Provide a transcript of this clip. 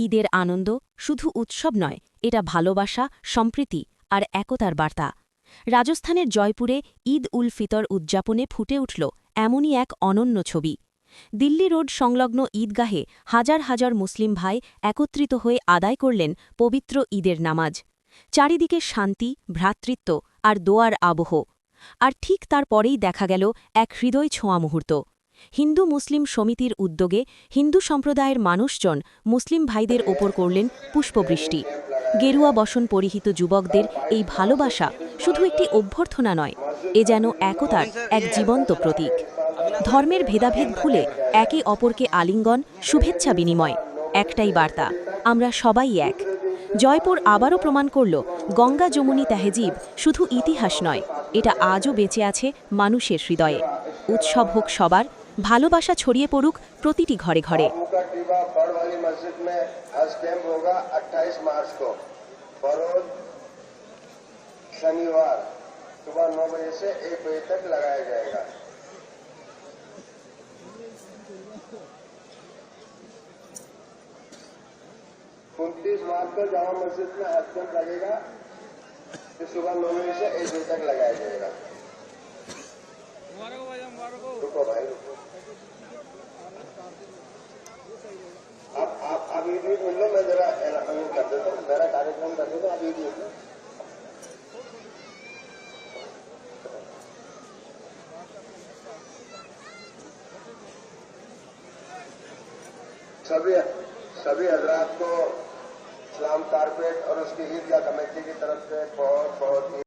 ঈদের আনন্দ শুধু উৎসব নয়, এটা ভালোবাসা, সম্প্রীতি আর একতার বার্তা। রাজস্থানের জয়পুরে ঈদ উল ফিতর উদযাপনে ফুটে উঠল এমনই এক অনন্য ছবি। দিল্লি রোড সংলগ্ন ঈদগাহে হাজার হাজার মুসলিম ভাই একত্রিত হয়ে আদায় করলেন পবিত্র ঈদের নামাজ। চারিদিকে শান্তি, ভ্রাতৃত্ব আর দোয়ার আবহ। আর ঠিক তারপরেই দেখা গেল এক হৃদয় ছোঁয়া মুহূর্ত। হিন্দু মুসলিম সমিতির উদ্যোগে হিন্দু সম্প্রদায়ের মানুষজন মুসলিম ভাইদের ওপর করলেন পুষ্পবৃষ্টি। গেরুয়া বসন পরিহিত যুবকদের এই ভালোবাসা শুধু একটি অভ্যর্থনা নয়, এ যেন একতার এক জীবন্ত প্রতীক। ধর্মের ভেদাভেদ ভুলে একে অপরকে আলিঙ্গন, শুভেচ্ছা বিনিময়, একটাই বার্তা, আমরা সবাই এক। জয়পুর আবারও প্রমাণ করল গঙ্গা যমুনী তেহজিব শুধু ইতিহাস নয়, এটা আজও বেঁচে আছে মানুষের হৃদয়ে। উৎসব হোক সবার, ভালোবাসা ছড়িয়ে পড়ুক প্রতিটি ঘরে ঘরে। शनिवार सुबह 9 बजे से 1 बजे तक लगाया जाएगा। 29 मार्च को जामा मस्जिद में हज कैंप लगेगा, जो सुबह 9 बजे से 1 बजे तक लगाया जाएगा। रुको भाई रुको, आप ईद मिल लो, मैं जरा कर देता हूँ, मेरा कार्यक्रम कर देता हूँ, आप ईद मिल लो। सभी हजरात को इस्लाम कारपेट और उसकी ईदगाह कमेटी की तरफ से बहुत बहुत